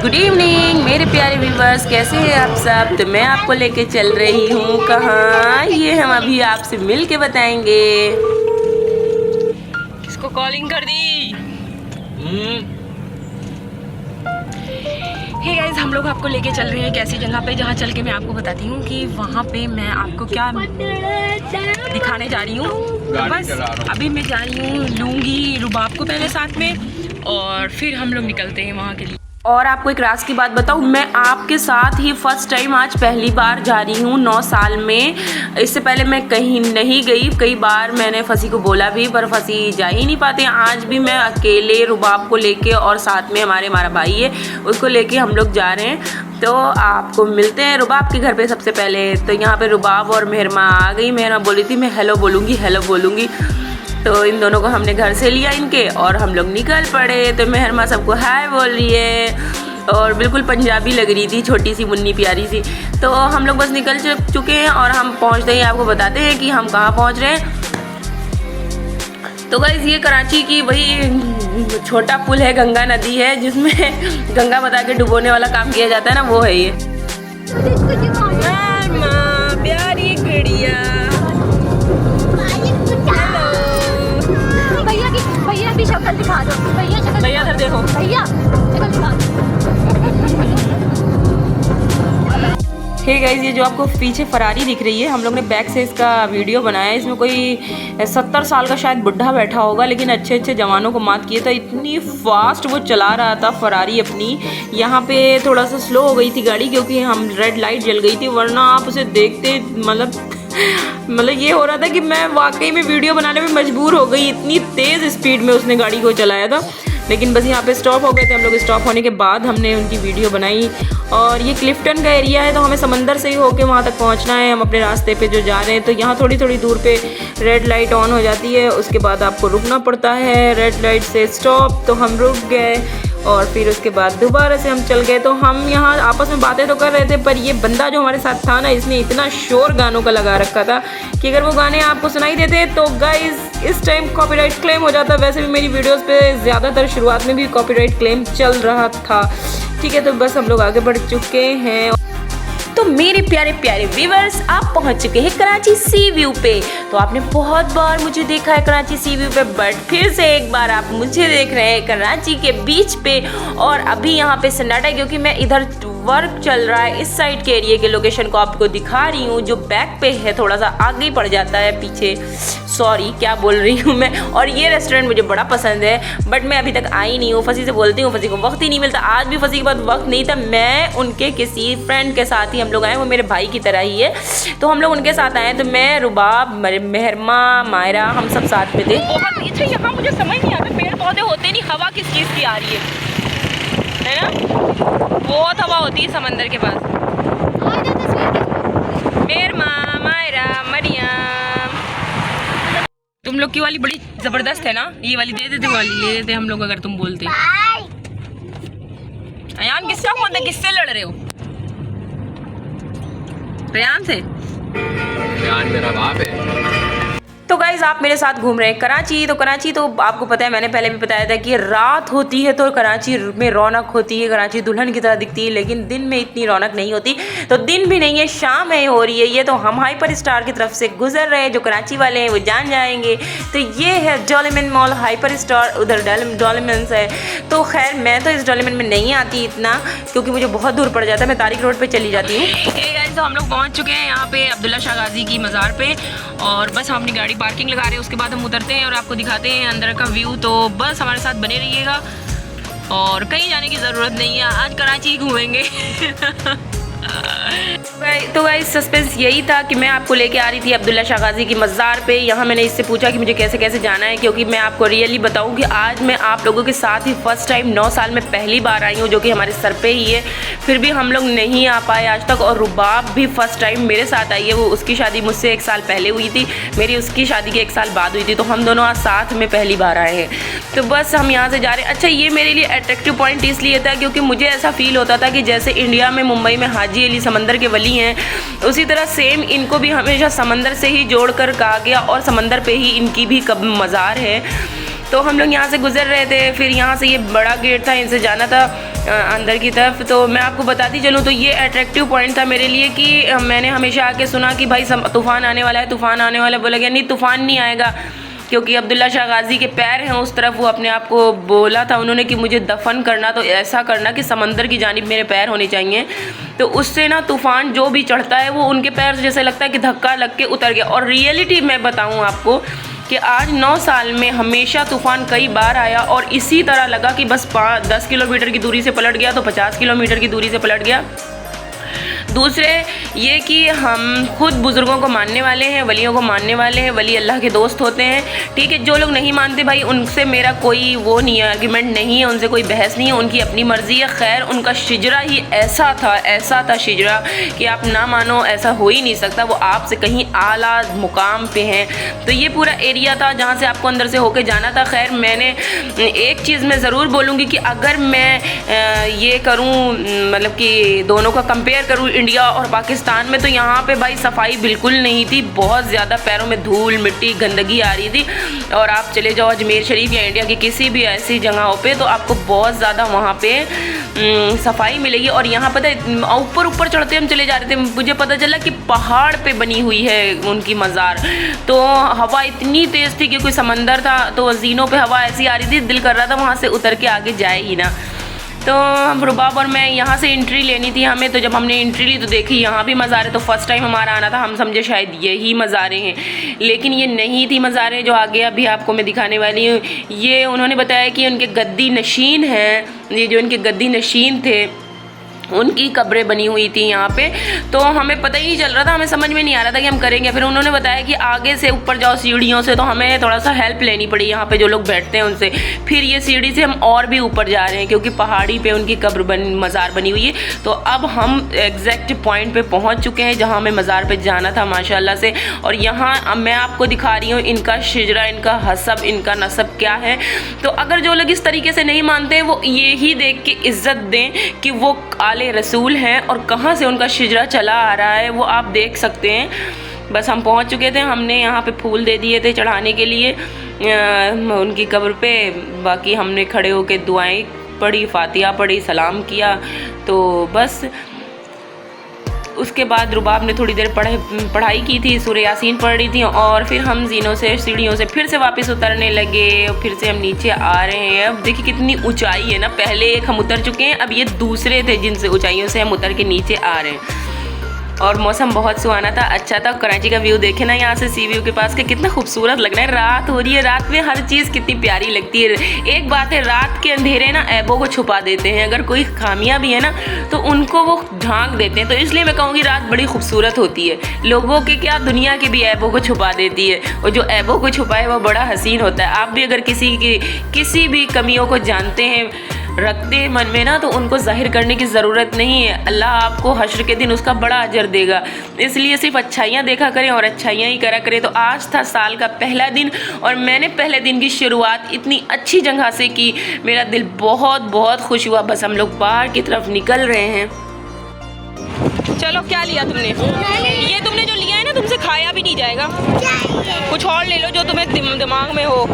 Good evening मेरे प्यारे viewers, कैसे हैं आप सब। तो मैं आपको लेके चल रही हूँ कहाँ, ये हम अभी आपसे मिल के बताएंगे। इसको कॉलिंग कर दी। हे गाइस, हम लोग आपको लेके चल रहे हैं एक ऐसी जगह पे जहाँ चल के मैं आपको बताती हूँ कि वहाँ पे मैं आपको क्या दिखाने जा रही हूँ। बस अभी मैं जा रही हूँ, लूँगी रुबाब को पहले साथ में और फिर हम लोग निकलते हैं वहाँ के लिए। और आपको एक राज की बात बताऊँ, मैं आपके साथ ही फर्स्ट टाइम आज पहली बार जा रही हूँ 9 साल में। इससे पहले मैं कहीं नहीं गई, कई बार मैंने फसी को बोला भी पर फसी जा ही नहीं पाते। आज भी मैं अकेले रुबाब को लेके और साथ में हमारा भाई है, उसको लेके हम लोग जा रहे हैं। तो आपको मिलते हैं रुबाब के घर पे सबसे पहले। तो यहाँ पे रुबाब और मेहरमा आ गई। मेहरमा बोली थी मैं हेलो बोलूँगी, तो इन दोनों को हमने घर से लिया इनके और हम लोग निकल पड़े। तो मेहरमा सबको हाय बोल रही है और बिल्कुल पंजाबी लग रही थी, छोटी सी मुन्नी प्यारी सी। तो हम लोग बस निकल चुके हैं और हम पहुंचते ही आपको बताते हैं कि हम कहाँ पहुंच रहे हैं। तो गाइस, ये कराची की वही छोटा पुल है, गंगा नदी है, जिसमें गंगा बता के डुबोने वाला काम किया जाता है ना, वो है ये। प्यारी गुड़िया, भैया भी शक्ल दिखा दो। भैया इधर देखो, भैया शक्ल दिखा दो। हे गाइस, ये जो आपको पीछे फरारी दिख रही है, हम लोग ने बैक से इसका वीडियो बनाया है। इसमें कोई 70 साल का शायद बुढ़ा बैठा होगा, लेकिन अच्छे जवानों को मात किया था। इतनी फास्ट वो चला रहा था फरारी अपनी। यहाँ पे थोड़ा सा स्लो हो गई थी गाड़ी क्योंकि हम रेड लाइट जल गई थी, वरना आप उसे देखते मतलब ये हो रहा था कि मैं वाकई में वीडियो बनाने में मजबूर हो गई, इतनी तेज़ स्पीड में उसने गाड़ी को चलाया था। लेकिन बस यहाँ पे स्टॉप हो गए थे हम लोग। स्टॉप होने के बाद हमने उनकी वीडियो बनाई। और ये क्लिफ्टन का एरिया है, तो हमें समंदर से ही होके वहाँ तक पहुँचना है। हम अपने रास्ते पे जो जा रहे हैं, तो यहाँ थोड़ी दूर पे रेड लाइट ऑन हो जाती है, उसके बाद आपको रुकना पड़ता है। रेड लाइट से स्टॉप, तो हम रुक गए और फिर उसके बाद दोबारा से हम चल गए। तो हम यहाँ आपस में बातें तो कर रहे थे, पर ये बंदा जो हमारे साथ था ना, इसने इतना शोर गानों का लगा रखा था कि अगर वो गाने आपको सुनाई देते तो गाइस इस टाइम कॉपीराइट क्लेम हो जाता। वैसे भी मेरी वीडियोस पे ज़्यादातर शुरुआत में भी कॉपीराइट क्लेम चल रहा था। ठीक है, तो बस हम लोग आगे बढ़ चुके हैं। तो मेरे प्यारे व्यूवर्स, आप पहुंच चुके हैं कराची सी व्यू पे। तो आपने बहुत बार मुझे देखा है कराची सी व्यू पे, बट फिर से एक बार आप मुझे देख रहे हैं कराची के बीच पे। और अभी यहाँ पे सन्नाटा है क्योंकि मैं इधर वर्क चल रहा है। इस साइड के एरिया के लोकेशन को आपको दिखा रही हूँ, जो बैक पे है, थोड़ा सा आगे पड़ जाता है पीछे। सॉरी, क्या बोल रही हूँ मैं। और ये रेस्टोरेंट मुझे बड़ा पसंद है, बट मैं अभी तक आई नहीं हूँ। फसी से बोलती हूँ, फसी को वक्त ही नहीं मिलता। आज भी फसी के पास वक्त नहीं था। मैं उनके किसी फ्रेंड के साथ ही हम लोग आए, वो मेरे भाई की तरह ही है, तो हम लोग उनके साथ आए। तो मैं, रुबाब, मेहरमा, मायरा, हम सब साथ में थे। बहुत अच्छा, यहाँ मुझे समझ नहीं आता, पेड़ पौधे होते नहीं, हवा किस चीज़ की आ रही है ना। बहुत हवा होती है समंदर के पास। मेहरमा, मायरा, मरियम, तुम लोग की वाली बड़ी जबरदस्त है ना। ये वाली दे देते, वाली ले देते हम लोग अगर तुम बोलते। अयान, किसका फोन है, किससे लड़ रहे हो? रेयान से। रेयान मेरा बाप है। तो गाइज, आप मेरे साथ घूम रहे हैं कराची। तो कराची तो आपको पता है, मैंने पहले भी बताया था कि रात होती है तो कराची में रौनक होती है, कराची दुल्हन की तरह दिखती है। लेकिन दिन में इतनी रौनक नहीं होती। तो दिन भी नहीं है, शाम है हो रही है ये। तो हम हाइपर स्टार की तरफ से गुजर रहे हैं, जो कराची वाले हैं वो जान जाएंगे। तो ये है डोलेमन मॉल, हाइपर स्टार उधर डोलेमन्स है। तो खैर, मैं तो इस डोलेमन में नहीं आती इतना, क्योंकि मुझे बहुत दूर पड़ जाता है। मैं तारिक रोड पर चली जाती हूँ। तो हम लोग पहुँच चुके हैं यहाँ पे अब्दुल्ला शाह गाजी की मज़ार पे, और बस हम अपनी गाड़ी पार्किंग लगा रहे हैं। उसके बाद हम उतरते हैं और आपको दिखाते हैं अंदर का व्यू। तो बस हमारे साथ बने रहिएगा और कहीं जाने की ज़रूरत नहीं है, आज कराची ही घूमेंगे। तो गाइस, सस्पेंस यही था कि मैं आपको लेके आ रही थी अब्दुल्ला शाह गाजी की मज़ार पे। यहाँ मैंने इससे पूछा कि मुझे कैसे कैसे जाना है, क्योंकि मैं आपको रियली बताऊँ कि आज मैं आप लोगों के साथ ही फर्स्ट टाइम 9 साल में पहली बार आई हूँ, जो कि हमारे सर पे ही है। फिर भी हम लोग नहीं आ पाए आज तक। और रुबाब भी फर्स्ट टाइम मेरे साथ आई है। वो, उसकी शादी मुझसे 1 साल पहले हुई थी, मेरी उसकी शादी के 1 साल बाद हुई थी। तो हम दोनों आज साथ में पहली बार आए हैं। तो बस हम यहाँ से जा रहे हैं। अच्छा, ये मेरे लिए अट्रैक्टिव पॉइंट इसलिए था क्योंकि मुझे ऐसा फील होता था कि जैसे इंडिया में मुंबई में हाजी अली समंदर के वली हैं, उसी तरह सेम इनको भी हमेशा समंदर से ही जोड़कर कहा गया और समंदर पे ही इनकी भी मज़ार है। तो हम लोग यहाँ से गुजर रहे थे। फिर यहाँ से ये बड़ा गेट था, इनसे जाना था। अंदर की तरफ। तो मैं आपको बताती चलूँ तो ये अट्रैक्टिव पॉइंट था मेरे लिए कि मैंने हमेशा आके सुना कि भाई तूफ़ान आने वाला है, तूफ़ान आने वाला है। बोला गया नहीं, तूफ़ान नहीं आएगा, क्योंकि अब्दुल्ला शाह गाज़ी के पैर हैं उस तरफ। वो अपने आप को बोला था उन्होंने कि मुझे दफन करना तो ऐसा करना कि समंदर की जानिब मेरे पैर होने चाहिए। तो उससे ना तूफ़ान जो भी चढ़ता है वो उनके पैर जैसे लगता है कि धक्का लग के उतर गया। और रियलिटी मैं बताऊँ आपको कि आज 9 साल में हमेशा तूफ़ान कई बार आया और इसी तरह लगा कि बस 10 किलोमीटर की दूरी से पलट गया तो 50 किलोमीटर की दूरी से पलट गया। दूसरे ये कि हम खुद बुज़ुर्गों को मानने वाले हैं, वलियों को मानने वाले हैं, वली अल्लाह के दोस्त होते हैं, ठीक है। जो लोग नहीं मानते भाई उनसे मेरा कोई वो नहीं है, आर्गुमेंट नहीं है, उनसे कोई बहस नहीं है, उनकी अपनी मर्ज़ी है। खैर उनका शिजरा ही ऐसा था शिजरा कि आप ना मानो ऐसा हो ही नहीं सकता। वो आपसे कहीं आला मुकाम पे हैं। तो ये पूरा एरिया था जहाँ से आपको अंदर से होके जाना था। खैर मैंने एक चीज़ मैं ज़रूर बोलूँगी कि अगर मैं ये करूँ मतलब कि दोनों का कंपेयर करूँ इंडिया और पाकिस्तान में, तो यहाँ पे भाई सफाई बिल्कुल नहीं थी। बहुत ज़्यादा पैरों में धूल मिट्टी गंदगी आ रही थी। और आप चले जाओ अजमेर शरीफ या इंडिया की किसी भी ऐसी जगहों पे तो आपको बहुत ज़्यादा वहाँ पे सफाई मिलेगी। और यहाँ पता है ऊपर चढ़ते हम चले जा रहे थे, मुझे पता चला कि पहाड़ पे बनी हुई है उनकी मज़ार। तो हवा इतनी तेज़ थी क्योंकि समंदर था तो ज़ीनों पे हवा ऐसी आ रही थी, दिल कर रहा था वहाँ से उतर के आगे जाए ही ना। तो हम रुबाब और मैं यहाँ से एंट्री लेनी थी हमें। तो जब हमने एंट्री ली तो देखी यहाँ भी मज़ारें। तो फर्स्ट टाइम हमारा आना था, हम समझे शायद यही मज़ारें हैं, लेकिन ये नहीं थी मज़ारें जो आगे अभी आपको मैं दिखाने वाली हूँ। ये उन्होंने बताया कि उनके गद्दी नशीन हैं, ये जो इनके गद्दी नशीन थे उनकी कब्रें बनी हुई थी यहाँ पे। तो हमें पता ही नहीं चल रहा था, हमें समझ में नहीं आ रहा था कि हम करेंगे। फिर उन्होंने बताया कि आगे से ऊपर जाओ सीढ़ियों से, तो हमें थोड़ा सा हेल्प लेनी पड़ी यहाँ पे जो लोग बैठते हैं उनसे। फिर ये सीढ़ी से हम और भी ऊपर जा रहे हैं क्योंकि पहाड़ी पे उनकी मज़ार बनी हुई है। तो अब हम एग्जैक्ट पॉइंट पे पहुँच चुके हैं जहाँ हमें मज़ार पे जाना था माशाल्लाह से। और यहाँ मैं आपको दिखा रही हूँ इनका शिजरा, इनका हसब, इनका नसब क्या है। तो अगर जो लोग इस तरीके से नहीं मानते वो ये ही देख के इज़्ज़त दें कि वो आले रसूल हैं और कहाँ से उनका शिजरा चला आ रहा है वो आप देख सकते हैं। बस हम पहुँच चुके थे, हमने यहाँ पे फूल दे दिए थे चढ़ाने के लिए उनकी कब्र पे। बाकी हमने खड़े होके दुआएं पढ़ी, फातिहा पढ़ी, सलाम किया। तो बस उसके बाद रुबाब ने थोड़ी देर पढ़ाई की थी, सूरह यासीन पढ़ रही थी। और फिर हम ज़ीनों से सीढ़ियों से फिर से वापस उतरने लगे और फिर से हम नीचे आ रहे हैं। अब देखिए कितनी ऊंचाई है ना, पहले एक हम उतर चुके हैं, अब ये दूसरे थे जिनसे ऊंचाइयों से हम उतर के नीचे आ रहे हैं। और मौसम बहुत सुहाना था, अच्छा था। कराची का व्यू देखे ना यहाँ से सी व्यू के पास के, कितना खूबसूरत लग रहा है। रात हो रही है, रात में हर चीज़ कितनी प्यारी लगती है। एक बात है, रात के अंधेरे ना ऐबों को छुपा देते हैं, अगर कोई खामियां भी है ना तो उनको वो ढांक देते हैं। तो इसलिए मैं कहूँगी रात बड़ी खूबसूरत होती है, लोगों के क्या दुनिया की भी ऐबों को छुपा देती है। और जो ऐबों को छुपाए वो बड़ा हसीन होता है। आप भी अगर किसी भी कमियों को जानते हैं, रखते हैं मन में ना, तो उनको जाहिर करने की ज़रूरत नहीं है। अल्लाह आपको हश्र के दिन उसका बड़ा अजर देगा। इसलिए सिर्फ अच्छाइयाँ देखा करें और अच्छाइयाँ ही करा करें। तो आज था साल का पहला दिन और मैंने पहले दिन की शुरुआत इतनी अच्छी जगह से की, मेरा दिल बहुत बहुत खुश हुआ। बस हम लोग बाहर की तरफ निकल रहे हैं। चलो क्या लिया तुमने? ये तुमने जो लिया है ना तुमसे खाया भी नहीं जाएगा, कुछ और ले लो जो तुम्हें दिमाग में हो।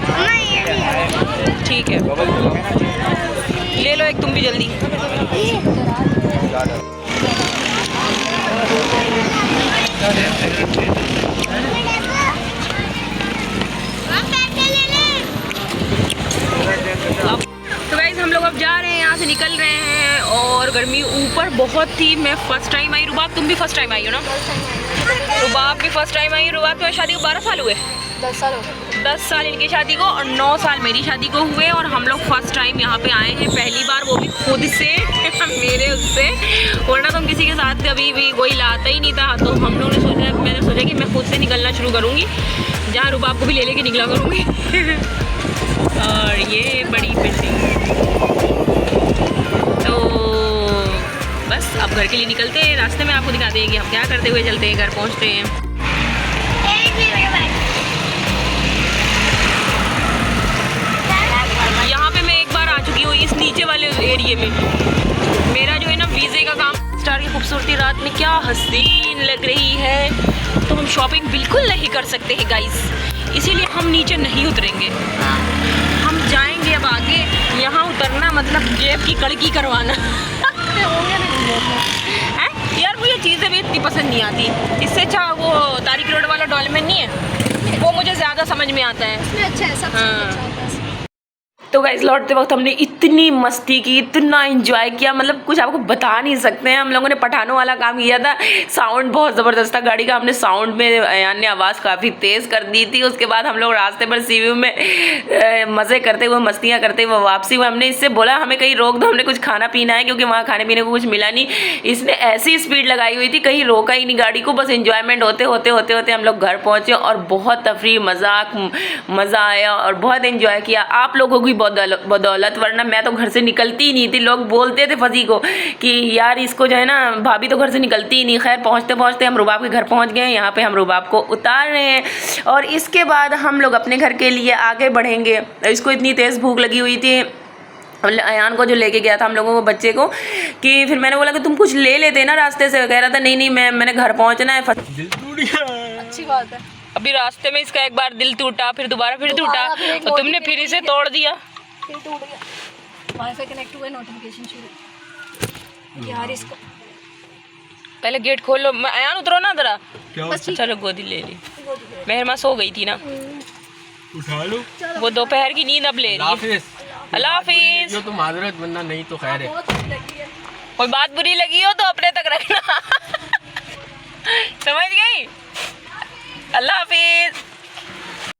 ठीक है ले लो एक तुम भी जल्दी। तो गाइस हम लोग अब जा रहे हैं, यहाँ से निकल रहे हैं। और गर्मी ऊपर बहुत थी। मैं फर्स्ट टाइम आई। रुबाब तुम भी फर्स्ट टाइम आई हो ना? रुबाब भी फर्स्ट टाइम आई। रुबाब तुम्हारी शादी को 12 साल हुए? 10 साल हो गए। 10 साल इनकी शादी को और 9 साल मेरी शादी को हुए। और हम लोग फर्स्ट टाइम यहाँ पे आए हैं, पहली बार, वो भी खुद से मेरे उससे, वरना तो हम किसी के साथ कभी भी कोई लाता ही नहीं था। तो हम लोगों ने सोचा, मैंने सोचा कि मैं खुद से निकलना शुरू करूँगी, जहाँ रुबाब को भी ले लेके निकला करूँगी। और ये बड़ी फिशिंग। तो बस अब घर के लिए निकलते हैं। रास्ते में आपको दिखाते हैं कि हम क्या करते हुए चलते हैं, घर पहुँचते हैं। यहाँ पे मैं एक बार आ चुकी हूँ इस नीचे वाले एरिए में। मेरा जो है ना वीज़े का काम स्टार की खूबसूरती रात में क्या हसीन लग रही है। तो हम शॉपिंग बिल्कुल नहीं कर सकते हैं गाइस, इसीलिए हम नीचे नहीं उतरेंगे। हम जाएंगे अब आगे कि यहाँ उतरना मतलब जेब की कड़की करवाना हैं? यार मुझे चीज़ें भी इतनी पसंद नहीं आती। इससे अच्छा वो तारिक रोड वाला डॉलमेन नहीं है, वो मुझे ज़्यादा समझ में आता है। इसमें अच्छा है, सब हाँ। अच्छा होता है। तो गाइस लौटते वक्त हमने इतनी मस्ती की, इतना एंजॉय किया, मतलब कुछ आपको बता नहीं सकते हैं। हम लोगों ने पठानों वाला काम किया था। साउंड बहुत ज़बरदस्त था गाड़ी का, हमने साउंड में अयान ने आवाज़ काफ़ी तेज़ कर दी थी। उसके बाद हम लोग रास्ते पर सी व्यू में मज़े करते हुए, मस्तियाँ करते हुए वापसी हुए। हमने इससे बोला हमें कहीं रोक दो, हमने कुछ खाना पीना है, क्योंकि वहाँ खाने पीने को कुछ मिला नहीं। इसने ऐसी स्पीड लगाई हुई थी, कहीं रोका ही नहीं गाड़ी को। बस इंजॉयमेंट होते होते होते होते हम लोग घर पहुँचे और बहुत तफरी, मजाक, मज़ा आया और बहुत एंजॉय किया। आप लोगों की बदौलत, वरना मैं तो घर से निकलती ही नहीं थी। लोग बोलते थे फजी को कि यार इसको जो है ना, भाभी तो घर से निकलती ही नहीं। खैर पहुँचते पहुँचते हम रुबाब के घर पहुँच गए। यहाँ पे हम रुबाब को उतार रहे हैं और इसके बाद हम लोग अपने घर के लिए आगे बढ़ेंगे। इसको इतनी तेज़ भूख लगी हुई थी, अयान को जो लेके गया था हम लोगों को, बच्चे को, कि फिर मैंने बोला कि तुम कुछ ले लेते ना रास्ते से। कह रहा था नहीं मैंने घर पहुँचना है। अच्छी बात है। अभी रास्ते में इसका एक बार दिल टूटा, फिर दोबारा फिर टूटा, और तुमने फिर इसे तोड़ दिया। फिर टूट गया। वाईफाई कनेक्ट हुआ, नोटिफिकेशन शुरू। यार इसको पहले गेट खोल लो। अयान उतरो ना जरा। बस ठीक। चलो गोदी ले ली। मेहरमा सो गई थी ना, उठा लो। वो दोपहर की नींद अब ले रही है। अल्लाह हाफिज। जो तो माजरत बनना, नहीं तो खैर है। बहुत अच्छी लगी है। कोई बात बुरी लगी हो तो अपने तक रखना समझ गई? अल्लाह हाफिज।